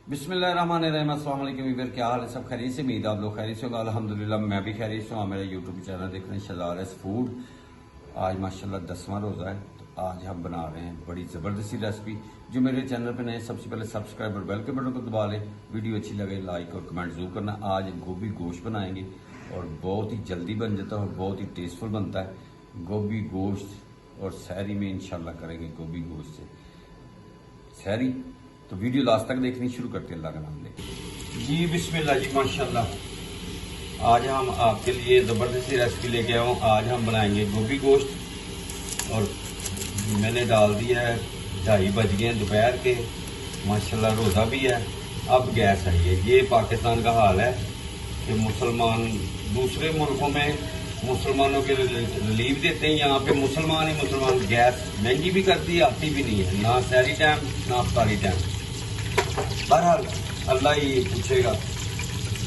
बिस्मिल्लाहिर्रहमानिर्रहीम। अस्सलाम वालेकुम वीवर, क्या हाल है? सब खैरियत से? उम्मीद आप लोग खैरियत से होगा। अल्हम्दुलिल्लाह मैं भी खैरियत से हूँ। मेरा यूट्यूब चैनल देख रहे हैं शहजाद फूड। आज माशाल्लाह 10वां रोज़ा है, तो आज हम बना रहे हैं बड़ी ज़बरदस्त सी रेसिपी। जो मेरे चैनल पे नए, सबसे पहले सब्सक्राइब और बेल के बटन को दबा लें। वीडियो अच्छी लगे लाइक और कमेंट ज़रूर करना। आज गोभी गोश्त बनाएंगे और बहुत ही जल्दी बन जाता है और बहुत ही टेस्टफुल बनता है। गोभी गोश्त और सहरी में इंशाल्लाह करेंगे गोभी गोश्त से सहरी। तो वीडियो लास्ट तक देखनी शुरू करते हैं, अल्लाह का नाम लेके। जी बिस्मिल्लाह जी माशाल्लाह। आज हम आपके लिए ज़बरदस्त सी रेसिपी लेके आए हूँ। आज हम बनाएंगे गोभी गोश्त और मैंने डाल दिया है 2:30 बज गए हैं दोपहर के। माशाल्लाह रोज़ा भी है। अब गैस आई है। ये पाकिस्तान का हाल है कि मुसलमान दूसरे मुल्कों में मुसलमानों के रिलीफ देते हैं, यहाँ पे मुसलमान ही मुसलमान। गैस महंगी भी करती है, आती भी नहीं है, ना सहरी टाइम ना अफ्तारी टाइम। बहरहाल अल्लाह ही पूछेगा।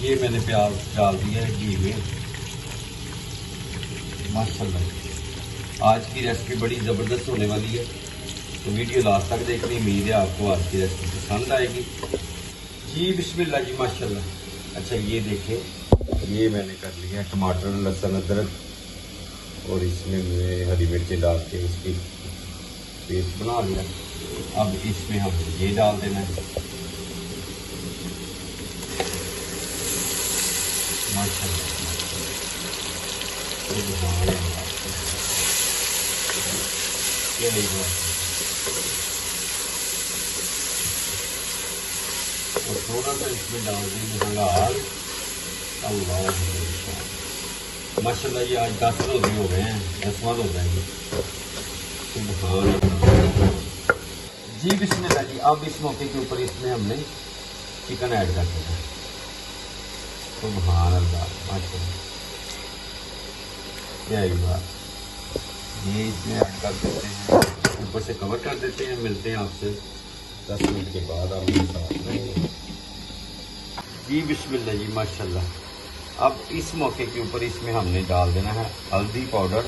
ये मैंने प्याज डाल दिया है घी में। माशाल्लाह आज की रेसिपी बड़ी ज़बरदस्त होने वाली है, तो वीडियो लास्ट तक देखनी। उम्मीद है आपको आज की रेसिपी पसंद आएगी। जी बिस्मिल्लाह जी माशाल्लाह। अच्छा ये देखें, ये मैंने कर लिया टमाटर लहसुन अदरक और इसमें मैं हरी मिर्चें डाल के इसकी पेस्ट बना लिया। अब इसमें हम ये डाल देना है। माशाल्लाह ये नहीं और थोड़ा सा इसमें डाल देंगे हलाल। अल्लाह माशाल्लाह ये आज 10 रोज़े हो गए हैं, 10वां रोज़ा है ये। सुभान अल्लाह। जी बिस्मिल्लाह जी। अब इस मौके के ऊपर इसमें हमने चिकन ऐड कर देना है। सुभान अल्लाह माशाल्लाह। यही बात, ये इसमें ऐड कर देते हैं, ऊपर से कवर कर देते हैं। मिलते हैं आपसे 10 मिनट के बाद। आप मेरे साथ रहेंगे। जी बिस्मिल्लाह जी माशाल्लाह। अब इस मौके के ऊपर इसमें हमने डाल देना है हल्दी पाउडर,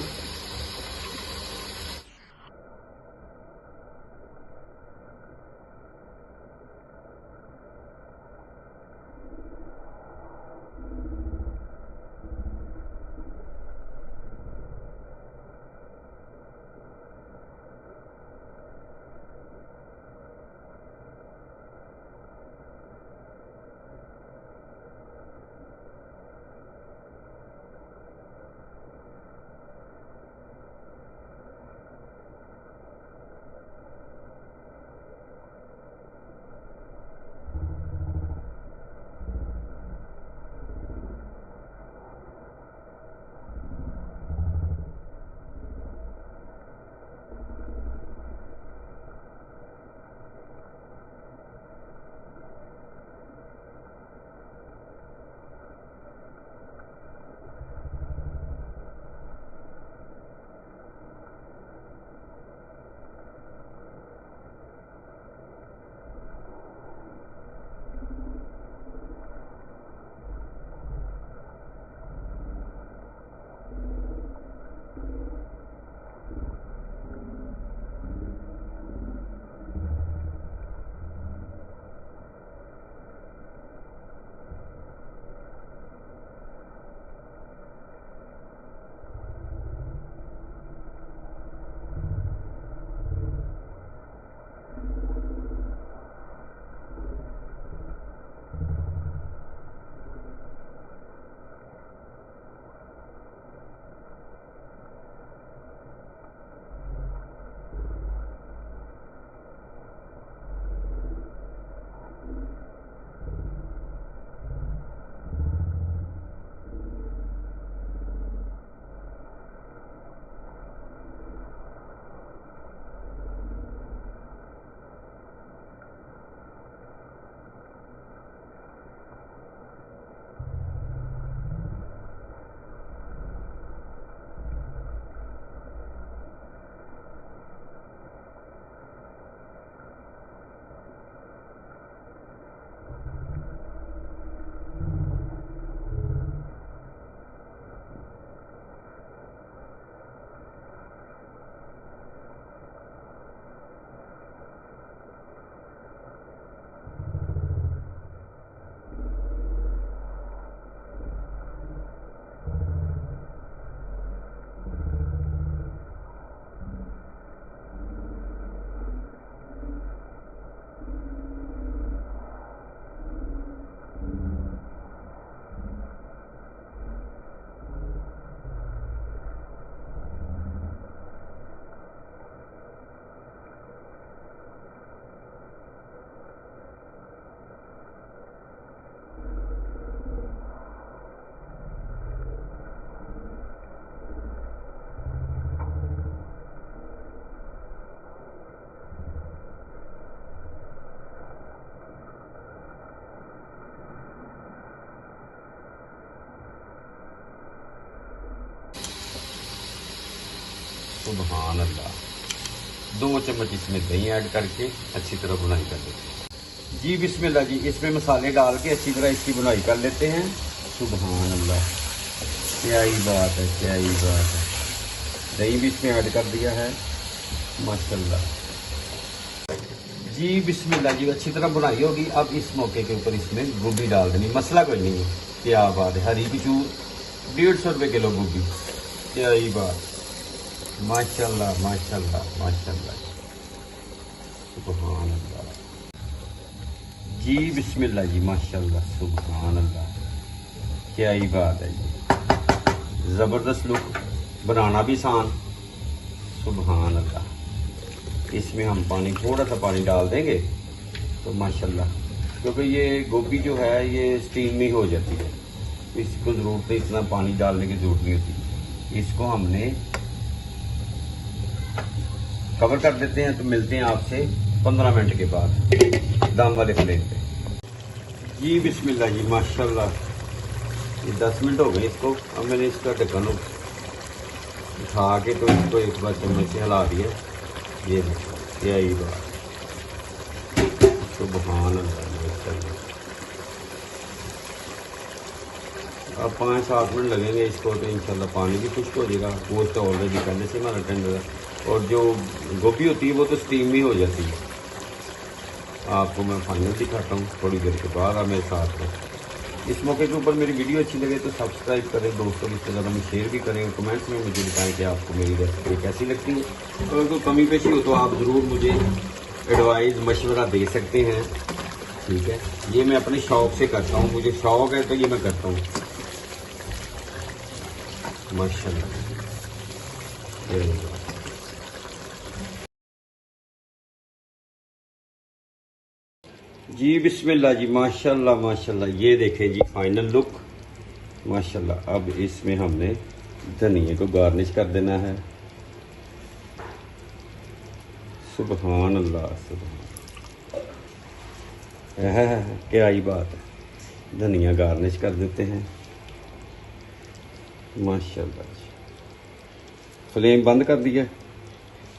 सुभान अल्लाह। 2 चम्मच इसमें दही ऐड करके अच्छी तरह बुनाई कर देते हैं जी। बिस्मिल्लाह जी। इसमें मसाले डाल के अच्छी तरह इसकी बुनाई कर लेते हैं। सुभान अल्लाह, क्या ही बात है, क्या ही बात है। दही भी इसमें ऐड कर दिया है माशाल्लाह जी। बिस्मिल्लाह जी। अच्छी तरह बुनाई होगी। अब इस मौके के ऊपर इसमें गोभी डाल देनी, मसला कोई नहीं है। क्या बात है, हरी की चूर 150 रुपये किलो गोभी, क्या ही बात, माशाल्लाह माशाल्लाह माशाल्लाह। सुभान अल्लाह जी। बिस्मिल्लाह जी। माशाल्लाह सुभान अल्लाह, क्या ही बात है जी। ज़बरदस्त लुक, बनाना भी आसान। सुभान अल्लाह। इसमें हम पानी, थोड़ा सा पानी डाल देंगे तो माशाल्लाह, क्योंकि ये गोभी जो है ये स्टीम में हो जाती है, इसको ज़रूरत नहीं, इतना पानी डालने की ज़रूरत नहीं होती। इसको हमने कवर कर देते हैं। तो मिलते हैं आपसे 15 मिनट के बाद दम वाले फ्लेम पे जी। बिस्मिल्लाह जी। माशाल्लाह, ये 10 मिनट हो गए इसको। अब मैंने इसका ढक्कन उठा के तो इसको एक बार चम्मच से हिला दिया। ये क्या ही बात, सुभान अल्लाह। अब 5-7 मिनट लगेंगे इसको, तो इंशाल्लाह पानी भी खुश्क हो जाएगा। वो तो ऑलरेडी पहले से हमारा टेंडर है, और जो गोभी होती है वो तो स्टीम में हो जाती है। आपको मैं फाइनल दिखाता हूँ थोड़ी देर के बाद। आप मेरे साथ में इस मौके के ऊपर मेरी वीडियो अच्छी लगे तो सब्सक्राइब करें, दोस्तों रिश्तेदारों में शेयर भी करें, और कमेंट्स में मुझे बताएं कि आपको मेरी रेसिपी कैसी लगती है। तो अगर कोई कमी पेशी हो तो आप ज़रूर मुझे एडवाइस मशवरा दे सकते हैं, ठीक है। ये मैं अपने शौक़ से करता हूँ, मुझे शौक़ है तो ये मैं करता हूँ माशाल्लाह। जी। बिस्मिल्लाह जी। माशाल्लाह माशाल्लाह। ये देखें जी फाइनल लुक माशाल्लाह। अब इसमें हमने धनिया को गार्निश कर देना है। सुभान अल्लाह, सुभान, क्या ही बात है। धनिया गार्निश कर देते हैं माशाल्लाह। फ्लेम बंद कर दिया।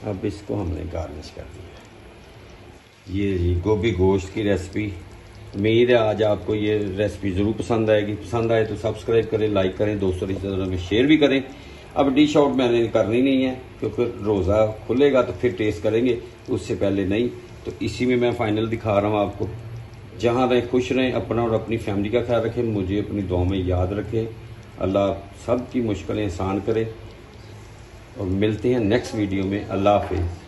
अब इसको हमने गार्निश कर दिया। ये जी गोभी गोश्त की रेसिपी। उम्मीद है आज आपको ये रेसिपी ज़रूर पसंद आएगी। पसंद आए तो सब्सक्राइब करें, लाइक करें, दोस्तों रिश्तेदारों में शेयर भी करें। अब डिश आउट मैंने करनी नहीं है, क्योंकि रोज़ा खुलेगा तो फिर टेस्ट करेंगे, उससे पहले नहीं। तो इसी में मैं फाइनल दिखा रहा हूँ आपको। जहाँ रहें खुश रहें, अपना और अपनी फैमिली का ख्याल रखें, मुझे अपनी दुआ में याद रखें। अल्लाह सब की मुश्किलें आसान करे, और मिलते हैं नेक्स्ट वीडियो में। अल्लाह हाफिज़।